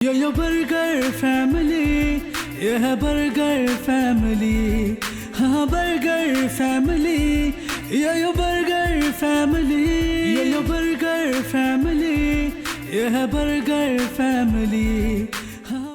यो burger family, ये है burger family, हाँ बर्गर फैमिली, यो बर्गर फैमिली, यो बर्गर फैमिली, ये है बर्गर फैमिली, हाँ।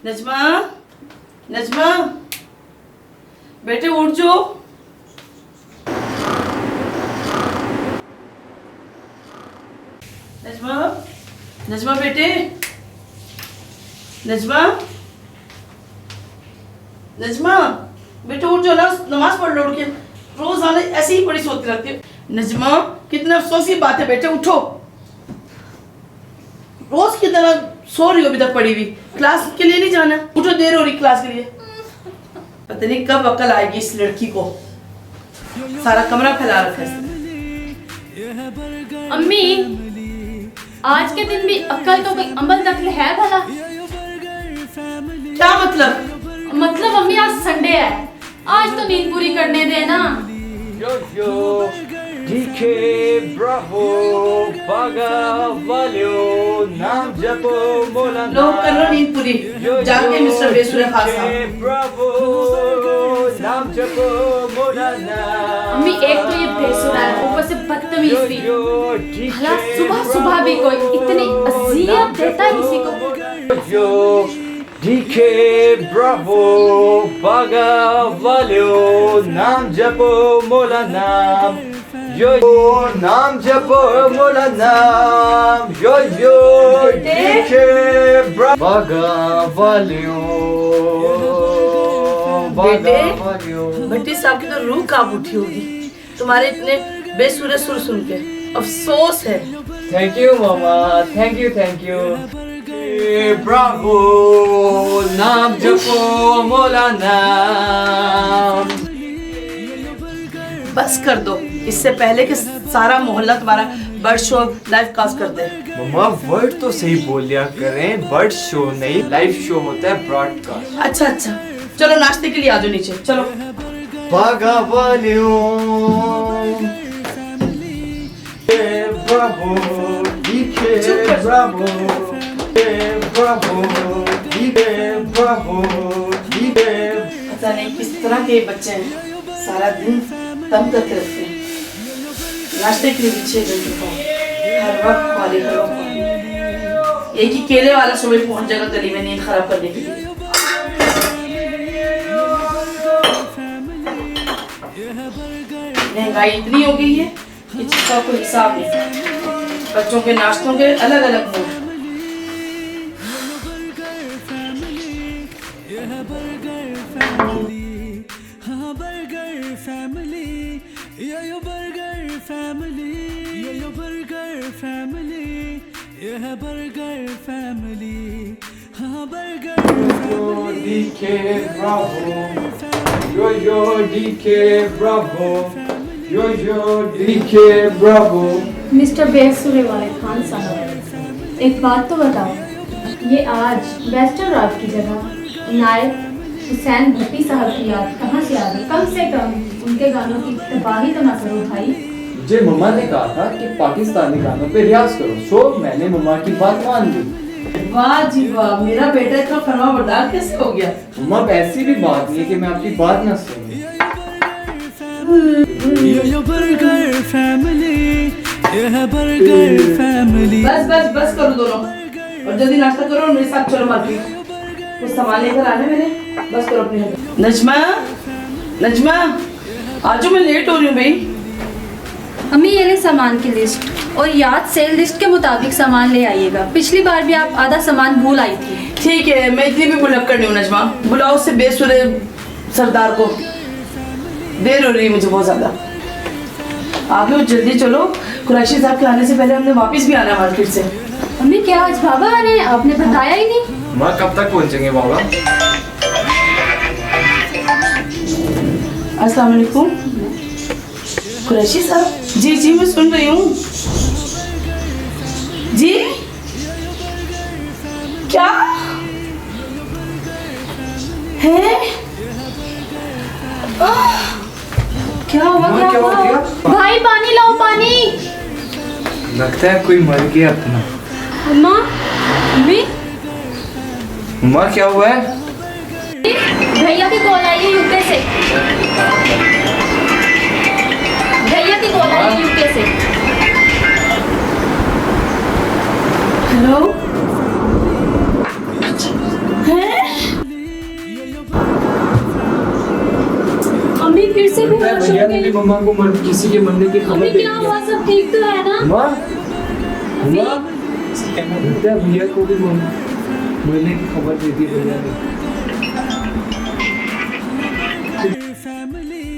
नजमा, नजमा, बेटे उठ जाओ। नजमा, नजमा बेटे, नजमा, नजमा, बेटे उठ जाओ ना, नमाज पढ़ लो उठ के। रोजाना ऐसे ही बड़ी सोती रहती है। नजमा, कितने अफसोस की बात है बेटे, उठो। रोज की तरह सो रही हो अभी तक पड़ी हुई। क्लास के लिए नहीं जाना? उठो, देर हो रही क्लास के लिए। पता नहीं कब अकल आएगी इस लड़की को, सारा कमरा फैला रखा है इसने। अम्मी, आज के दिन भी अकल तो कोई अमल दखल है भला? क्या मतलब? मतलब अम्मी आज संडे है, आज तो नींद पूरी करने देना। Yo, DK, Bravo, Baga, Valio, नाम जपो मोला लोग कर लो नींद पूरी जाके मिस्टर बेसुरे खास साहब। Bravo, नाम जपो मोला अम्मी एक तो ये बेसुरा है, ऊपर से बदतमीज भी। भला सुबह सुबह भी कोई इतनी अज़ियत देता है किसी को? Yo, DK, Bravo, Baga, Valio, नाम जपो मोला नाम। यो नाम जपो मोला नाम। यो DK, Bravo, Baga, Valio, बेटे, Baga, Valio। भट्टी साहब की तो रूह कांप उठी होगी तुम्हारे इतने बेसुरे सुर सुन के। अफसोस है। Thank you, Mama. Thank you. Bravo, नाम जपो मोला नाम। बस कर दो, इससे पहले कि सारा मोहल्ला तुम्हारा बर्ड शो लाइव कास्ट कर दे। मम्मा वर्ड तो सही बोल लिया करें, बर्ड शो नहीं लाइव शो होता है, ब्रॉडकास्ट। अच्छा अच्छा, चलो नाश्ते के लिए आ जाओ नीचे, चलो। बागा वालियो, bravo, DK bravo, bravo, DK bravo, DK. पता नहीं किस तरह के बच्चे हैं, सारा दिन तंग करके रखते हैं। नाश्ते के लिए पीछे हर वक्त खाली, हर वक्त खाली। एक ही केले वाला सुबह पहुंच जाएगा गली में नींद खराब करने के लिए। महंगाई इतनी हो गई है कि जिसका कोई हिसाब नहीं। बच्चों के नाश्तों के अलग अलग मूड। यो बर्गर फैमिली, यो बर्गर फैमिली, ये है बर्गर फैमिली, हाँ बर्गर फैमिली। डीके ब्रावो, यो डीके ब्रावो, यो डीके ब्रावो। मिस्टर बेसुरे वाले खान साहब, एक बात तो बताओ, ये आज वेस्टर्न रॉक की जगह नायक हुसैन भट्टी साहब की याद कहाँ से आ गई? कम से कम उनके गानों की तबाही तो ना करो भाई। मुझे मम्मा ने कहा था कि पाकिस्तानी गानों पे रियाज करो, सो मैंने मम्मा की बात मान ली। वाह जी वाह, मेरा बेटा इतना फरमाबरदार कैसे हो गया। मम्मा ऐसी भी बात नहीं है कि मैं आपकी बात ना सुनूं। यो बर्गर फैमिली, ये है बर्गर फैमिली। बस बस बस करो दोनों, और जल्दी नाश्ता करो और मेरे साथ चलो मार्केट। कुछ सामान लेकर आने मैंने, बस करो अपने हाथ। नजमा, नजमा आज मैं लेट हो रही हूँ भाई। अम्मी ये ले सामान की लिस्ट, और याद से लिस्ट के मुताबिक सामान ले आइएगा। पिछली बार भी आप आधा सामान भूल आई थी। ठीक है, मैं इतनी भी भुलक्कड़ नहीं हूँ नजमा। बुलाओ उससे बेसुरे सरदार को, देर हो रही है मुझे बहुत ज्यादा। आगे जल्दी चलो, कुरैशी साहब के आने से पहले हमने वापस भी आना है मार्केट से। अम्मी क्या आज बाबा आ रहे हैं? आपने बताया ही नहीं। माँ कब तक पहुँचेंगे बाबा? अस्सलाम वालेकुम। कुरैशी साहब? जी जी मैं सुन रही हूँ। जी क्या है? क्या हुआ? माँ क्या हो गया? भाई पानी लाओ, पानी। लगता है कोई मर गया अपना। अम्मा, अम्मी, माँ क्या हुआ है? भैया की कॉल आई है यूके से। भैया की कॉल आई है यूके से। हेलो है? अम्मी फिर से लगता है बेहोश भैया हो ने भी गई। मम्मा को किसी के मरने की खबर अम्मी दे क्या दी। हुआ? सब ठीक तो है ना? माँ, माँ, लगता है भैया को भी मरने की खबर दे दी भैया ने। फैमिली,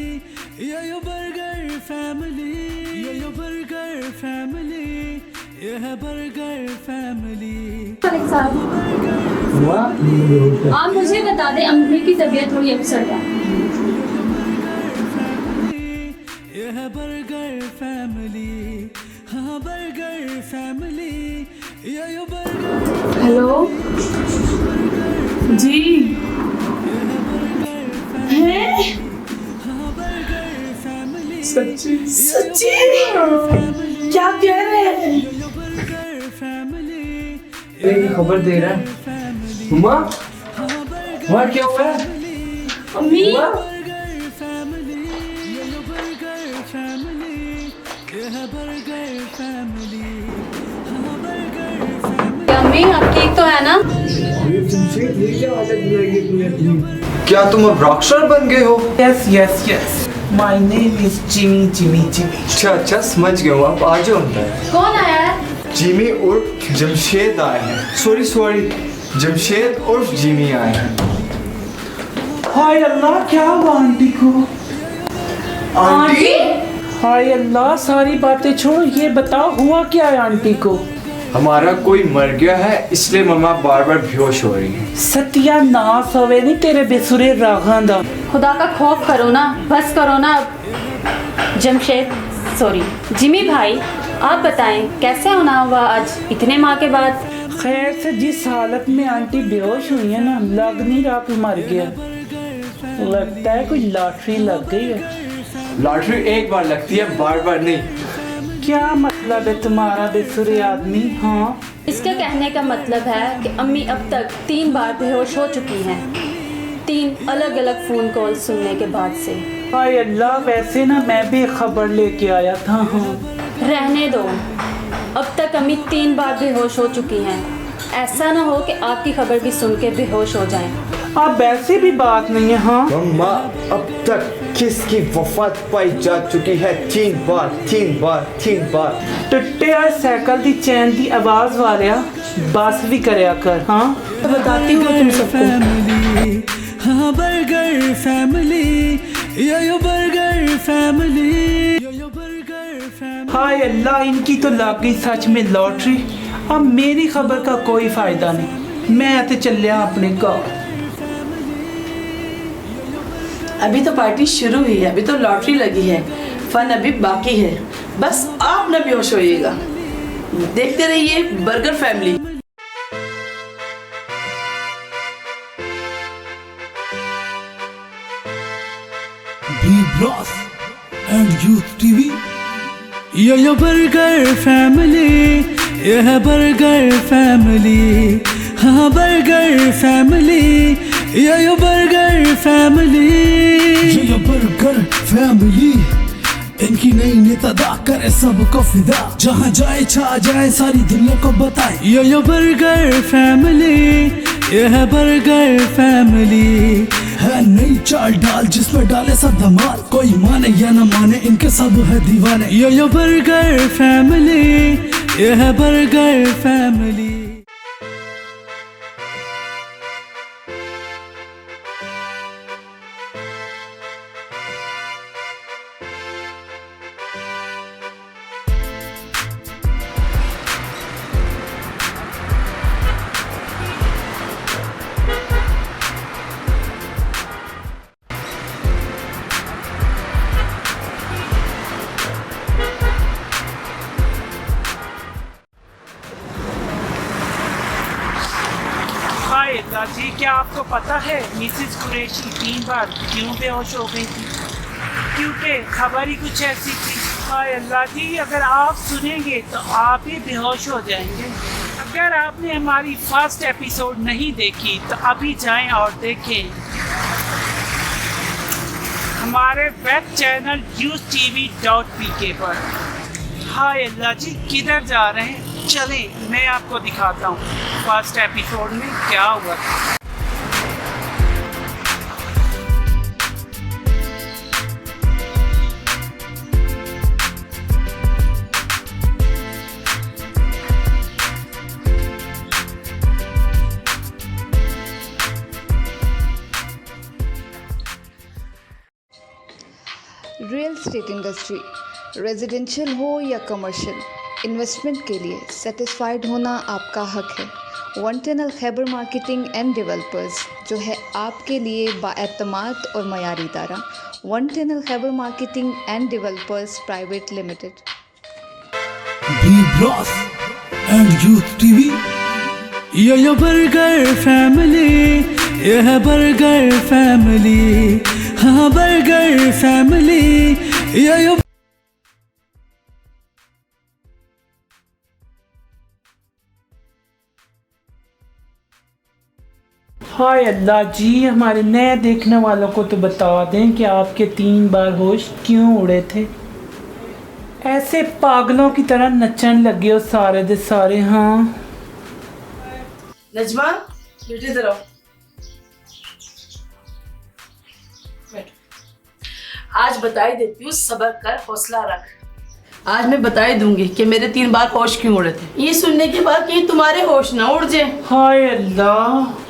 यो बर्गर फैमिली, यो बर्गर फैमिली, ये है बर्गर फैमिली। खालिद साहब, माँ, आप मुझे बता दें, अम्मी की तबीयत थोड़ी अपसेट है। ये है बर्गर फैमिली, हाँ बर्गर फैमिली, यो बर्गर। हेलो जी है? सच्ची सच्ची? क्या कह रहे हैं? की खबर दे रहा है। माँ, माँ क्या हुआ है? अम्मी माँ, अम्मी आप ठीक तो है ना? क्या तुम अब रॉकस्टार बन गए हो? Yes, yes, yes. My name is Jimmy, Jimmy, Jimmy. अच्छा अच्छा समझ गया हूँ, अब आ जाओ अंदर। कौन आया है? जिमी उर्फ जमशेद आए हैं। सॉरी जमशेद उर्फ जिमी आए हैं। हाय अल्लाह, क्या हुआ आंटी को? आंटी? हाय अल्लाह, सारी बातें छोड़ो, ये बताओ हुआ क्या है आंटी को? हमारा कोई मर गया है, इसलिए मम्मा बार बार बेहोश हो रही है। सत्यानाश होवे नहीं तेरे बेसुरे रागां दा। खुदा का खौफ करो ना, बस करो ना अब। जमशेद, सॉरी जिमी भाई, आप बताएं कैसे होना हुआ आज इतने माह के बाद? खैर से जिस हालत में आंटी बेहोश हुई है ना, लग नहीं रहा कि मर गया। लगता है कोई लॉटरी लग गई है। लॉटरी एक बार लगती है, बार बार नहीं। क्या मतलब है तुम्हारा बेसुरे आदमी? हाँ, इसके कहने का मतलब है कि अम्मी अब तक 3 बार बेहोश हो चुकी हैं, 3 अलग अलग फ़ोन कॉल सुनने के बाद से। हाय अल्लाह, वैसे ना मैं भी खबर लेके आया था। हाँ, रहने दो, अब तक अम्मी 3 बार बेहोश हो चुकी हैं। ऐसा ना हो कि आपकी खबर भी सुन के बेहोश हो जाएं। अब वैसे भी बात नहीं है। हाँ, मम्मा अब तक किसकी वफात पाई जा चुकी है? 3 बार। टुट्टे और साइकिल दी चैन दी आवाज वालिया बस भी करया कर। हाँ, बताती हूँ तुम सबको। फैमिली, हाँ बर्गर फैमिली, यो बर्गर फैमिली, यो बर्गर फैमिली। हाय अल्लाह, इनकी तो लग गई सच में लॉटरी। अब मेरी खबर का कोई फायदा नहीं, मैं तो चलिया अपने घर। अभी तो पार्टी शुरू हुई है, अभी तो लॉटरी लगी है, फन अभी बाकी है। बस आप न बेहोश होइएगा। देखते रहिए burger family. Big Boss and Youth TV yo burger family, ये है बर्गर फैमिली। हाँ बर्गर फैमिली, यो बर्गर फैमिली। यो बर्गर फैमिली, इनकी नई नेता करे सबको फिदा, जहाँ जाए छा जाए सारी दुनिया को बताए। यो बर्गर फैमिली, ये है बर्गर फैमिली। है नई चाल डाल जिसमें डाले सब धमाल, कोई माने या न माने इनके सब है दीवाने। यो बर्गर फैमिली, ये है बर्गर फैमिली। हाय अल्लाह जी, क्या आपको पता है मिसेस कुरैशी 3 बार क्यों बेहोश हो गई थी? क्योंकि खबर ही कुछ ऐसी थी। हाय अल्लाह जी, अगर आप सुनेंगे तो आप ही बेहोश हो जाएंगे। अगर आपने हमारी फर्स्ट एपिसोड नहीं देखी तो अभी जाएं और देखें हमारे वेब चैनल UTV.pk पर। हाय अल्लाह जी, किधर जा रहे हैं? चलें मैं आपको दिखाता हूँ फर्स्ट एपिसोड में क्या हुआ था। रियल एस्टेट इंडस्ट्री, रेजिडेंशियल हो या कमर्शियल, इन्वेस्टमेंट के लिए सेटिस्फाइड होना आपका हक है। One tunnel Khyber marketing and developers जो है आपके लिए बाएतमाद और मयारी इदारा। One tunnel Khyber marketing and developers private limited. B bros and youth TV. Yo burger family, ये है बर्गर फैमिली। हाँ बर्गर फैमिली, यो हाय अल्लाह जी, हमारे नए देखने वालों को तो बता दें कि आपके 3 बार होश क्यों उड़े थे। ऐसे पागलों की तरह नचन लगे हो सारे दे सारे। हाँ नजमा बेटे इधर आओ, बैठो। आज बताई देती हूँ, सब्र कर, हौसला रख। आज मैं बताई दूंगी कि मेरे 3 बार होश क्यों उड़े थे। ये सुनने के बाद कहीं तुम्हारे होश ना उड़ जाए। हाय अल्लाह।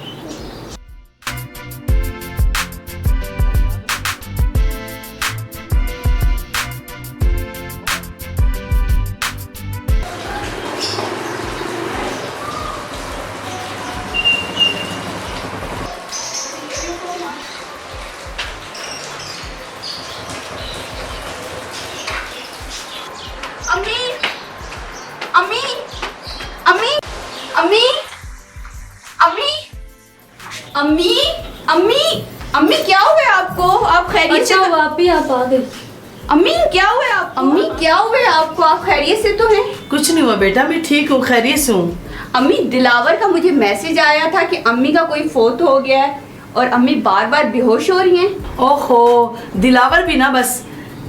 अम्मी अम्मी अम्मी अम्मी अम्मी अम्मी अम्मी अम्मी क्या हुआ आपको? आप खैरियत से? अच्छा हुआ आप आ गए। अम्मी क्या हुआ आपको? अम्मी क्या हुआ आपको? आप खैरियत से तो हैं? कुछ नहीं हुआ बेटा, मैं ठीक हूँ, खैरियत से हूँ। अम्मी दिलावर का मुझे मैसेज आया था कि अम्मी का कोई फोत हो गया है और अम्मी बार बार बेहोश हो रही हैं। ओहो, दिलावर भी ना बस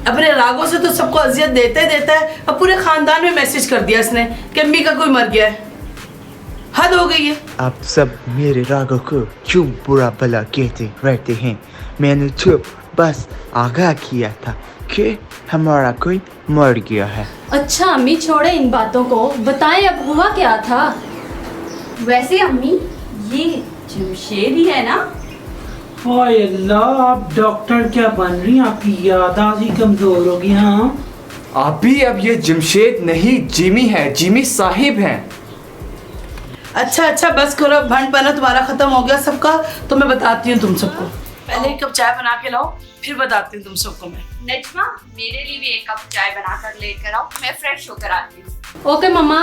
अपने रागों से तो सबको अजियत देते देता है। अब पूरे खानदान में मैसेज कर दिया इसने कि अम्मी का कोई मर गया है। हद हो गई है। आप सब मेरे रागों को क्यों बुरा भला कहते रहते हैं? मैंने तो बस आगाह किया था कि हमारा कोई मर गया है। अच्छा अम्मी छोड़े इन बातों को, बताएं अब हुआ क्या था? वैसे अम्मी ये जमशेद ही है ना? हाय अल्लाह, आप डॉक्टर क्या बन रही हैं? आपकी यादाश्त ही कमजोर होगी। हाँ अभी अब ये जमशेद नहीं जिमी है, जिमी साहिब हैं। अच्छा बस करो, भंड पना तुम्हारा खत्म हो गया सबका। तो मैं बताती हूँ तुम सबको। पहले एक कप चाय बना के लाओ, फिर बताती हूँ तुम सबको मैं। नजमा मेरे लिए भी एक कप चाय बनाकर लेकर आओ, मैं फ्रेश होकर आती हूँ। ओके मम्मा।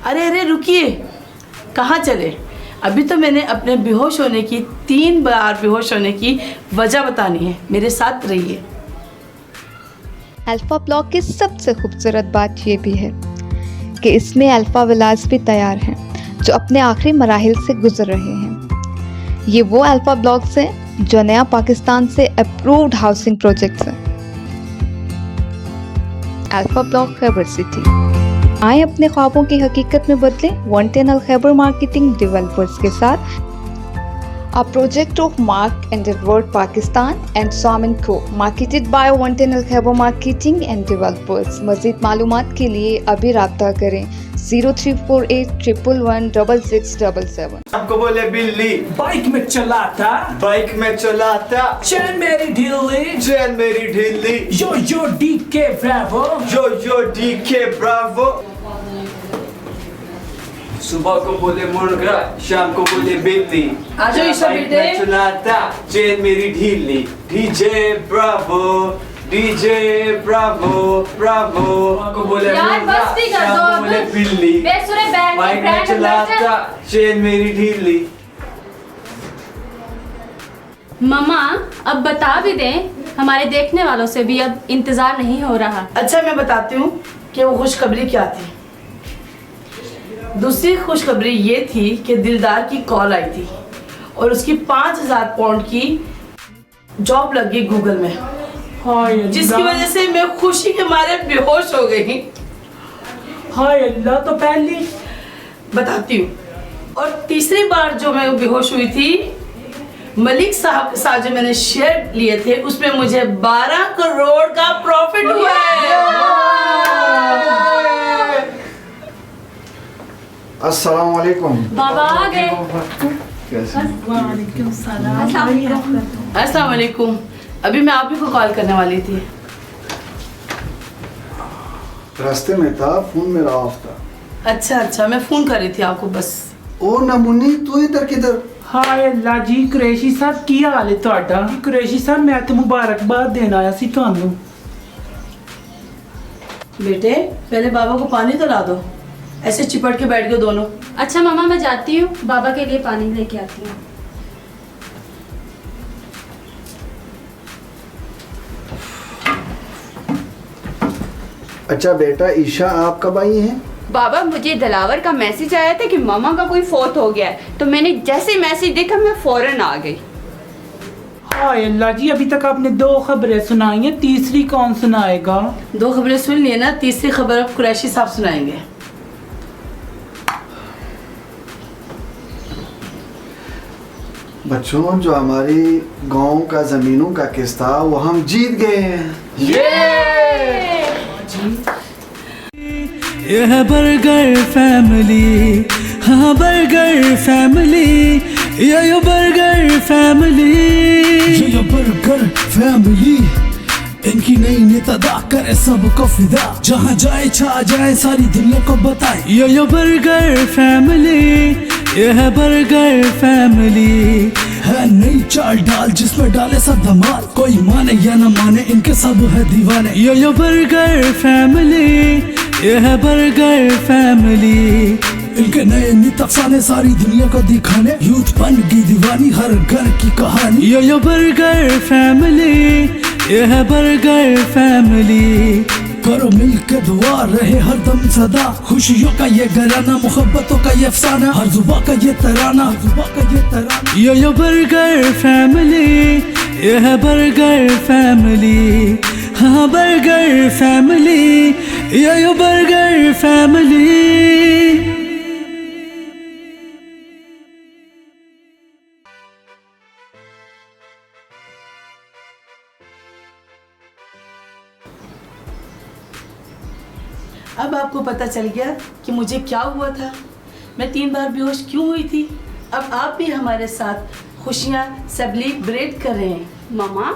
अरे अरे रुकिए, कहाँ चले? अभी तो मैंने अपने बेहोश होने की 3 बार बेहोश होने की वजह बतानी है, मेरे साथ रहिए। अल्फ़ा ब्लॉग की सबसे खूबसूरत बात ये भी है कि इसमें अल्फ़ा विलास भी तैयार हैं जो अपने आखिरी मराहिल से गुजर रहे हैं। ये वो अल्फ़ा ब्लॉग्स हैं जो नया पाकिस्तान से अप्रूव्ड हाउसिंग प्रोजेक्ट्स हैं। अल्फ़ा ब्लॉग खैबर सिटी, आए अपने ख्वाबों की हकीकत में बदलें one tunnel Khyber marketing developers के साथ। A project of Mark and Edward Pakistan and Samin Co. Marketed by One Tunnel Khyber Marketing and Developers. मज़ीद मालूमात के लिए अभी राब्ता करें 0348111677। आपको बोले बिल्ली, बाइक में चलाता, बाइक में चलाता, चैन मेरी ढीली, चैन मेरी ढीली, यो डी के ब्रावो, यो डी के ब्रावो। सुबह को बोले मुर्गा, शाम को बोले बिल्ली, आ जाओ ईशा बाइक बेटे। में चलाता, चैन मेरी ढीली, DJ Bravo, DJ Bravo Bravo. को बोले यार, मुर्गा, बस भी कर शाम दो को अब। बोले बिल्ली, बेसुरे बैंड बाइक में ब्रांड चलाता, चैन मेरी ढीली। मम्मा अब बता भी दें, हमारे देखने वालों से भी अब इंतजार नहीं हो रहा। अच्छा मैं बताती हूँ कि वो खुशखबरी क्या थी। दूसरी खुशखबरी ये थी कि दिलदार की कॉल आई थी और उसकी 5000 पाउंड की जॉब लग गई गूगल में, हाय जिसकी वजह से मैं खुशी के मारे बेहोश हो गई। हाय अल्लाह, तो पहली बताती हूँ। और तीसरी बार जो मैं बेहोश हुई थी, मलिक साहब के साथ जो मैंने शेयर लिए थे उसमें मुझे 12 करोड़ का प्रॉफिट हुआ है। अस्सलाम वालेकुम। बाबा आ गए। अस्सलाम वालेकुम। अभी मैं आप ही को कॉल करने वाली थी। रास्ते में था, फोन मेरा ऑफ था। अच्छा मैं फोन कर रही थी आपको बस। ओ नमूनी, तू इधर किधर? हाय अल्लाह जी, कुरैशी साहब की हाल है ਤੁਹਾਡਾ? कुरैशी साहब मैं तो मुबारकबाद देना आया सी ਤੁਹਾਨੂੰ। बेटे पहले बाबा को पानी तो ला दो, ऐसे चिपट के बैठ गए दोनों। अच्छा मम्मा मैं जाती हूँ, बाबा के लिए पानी लेके आती हूँ। अच्छा बेटा ईशा, आप कब आई हैं? बाबा मुझे दिलावर का मैसेज आया था कि मामा का कोई फोत हो गया है, तो मैंने जैसे मैसेज देखा मैं फौरन आ गई। हाय अल्लाह जी, अभी तक आपने 2 खबरें सुनाई हैं, तीसरी कौन सुनाएगा? 2 खबरें सुन ली ना, तीसरी खबर अब कुरैशी साहब सुनाएंगे। बच्चों, जो हमारी गांव का जमीनों का केस था वो हम जीत गए हैं। ये है बर्गर फैमिली, हाँ बर्गर फैमिली, ये बर्गर फैमिली, ये बर्गर फैमिली। इनकी नई नेता करे सबको फिदा, जहाँ जाए छा जाए सारी दुनिया को बताए। ये बर्गर फैमिली, ये है बर्गर फैमिली। है नई चाल डाल जिसमें डाले सब धमाल, कोई माने या न माने इनके सब है दीवाने। ये बर्गर फैमिली, ये है बर्गर फैमिली। इनके नए नित अफसाने सारी दुनिया को दिखाने, यूथ बन गई दीवानी हर घर की कहानी। ये बर्गर फैमिली, ये है बर्गर फैमिली। करो मिलकर दुआ रहे हर दम सदा, खुशियों का ये घराना, मोहब्बतों का ये अफसाना, हर जुबा का ये तराना, हर जुबा का ये तराना। ये बर्गर फैमिली, ये है बर्गर फैमिली, हाँ बर्गर फैमिली, ये बर्गर फैमिली। अब आपको पता चल गया कि मुझे क्या हुआ था, मैं 3 बार बेहोश क्यों हुई थी। अब आप भी हमारे साथ खुशियाँ सेलिब्रेट कर रहे हैं। मामा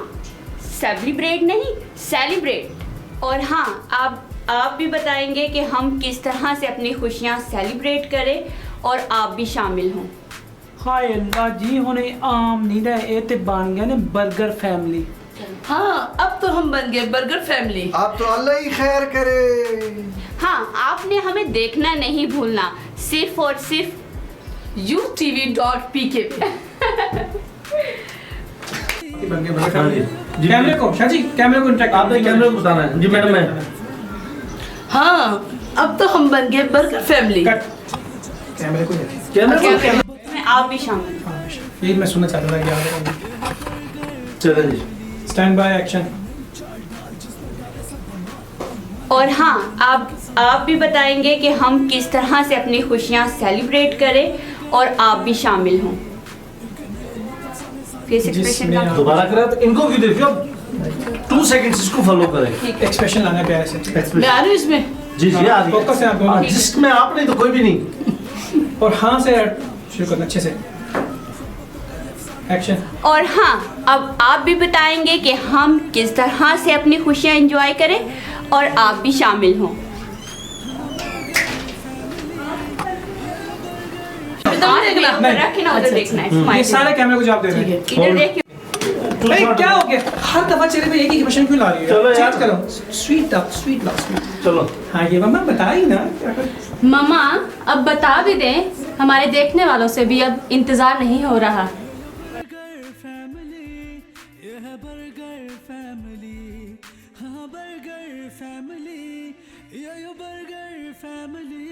सेलिब्रेट नहीं, सेलिब्रेट। और हाँ, आप भी बताएंगे कि हम किस तरह से अपनी खुशियाँ सेलिब्रेट करें और आप भी शामिल हों। हाय अल्लाह जी, हुणे आम नहीं रहे, ये ते बन गए ने बर्गर फैमिली। हाँ अब तो हम बन गए बर्गर फैमिली। अब तो अल्लाह ही खैर करे। हाँ, आपने हमें देखना नहीं भूलना, सिर्फ और सिर्फ utv.pk पे। कैमरे को शाह जी, कैमरे को इंटरेक्ट आपने कैमरे को बताना है जी मैडम। मैं हाँ, अब तो हम बन गए बर्गर फैमिली। कैमरे को में आप भी शामिल। ये मैं सुनना चाहता था कि चलो जी, स्टैंड बाय एक्शन। और हाँ, आप भी बताएंगे कि हम किस तरह से अपनी खुशियाँ सेलिब्रेट करें और आप भी शामिल हों। फेस एक्सप्रेशन का दोबारा करें तो इनको क्यों देखिए, 2 सेकंड्स इसको फॉलो करें। एक्सप्रेशन लाना है प्यारे से। मैं आ रही हूँ इसमें। जी जी, आ रही फोकस है आप दोनों। है। जिसमें आप नहीं तो कोई भी नहीं। और हाँ से शुरू करना अच्छे से। एक्शन। और हाँ, अब आप भी बताएंगे कि हम किस तरह से अपनी खुशियाँ एंजॉय करें और आप भी शामिल हों। रखना उधर देखना है। ये सारे कैमरे को जवाब दे रहे हैं। इधर देखिए। भाई क्या हो गया, हर दफा चेहरे पे एक ही क्वेश्चन क्यों ला रही हो? चलो यार। चेंज करो। Sweet up, sweet love, sweet. चलो हाँ ये मम्मा बता ही ना क्या कर। मम्मा अब बता भी दें, हमारे देखने वालों से भी अब इंतज़ार नहीं हो रहा। बर्गर फैमिली, यह बर्गर फैमिली, हाँ बर्गर फैमिली, ये बर्गर फैमिली।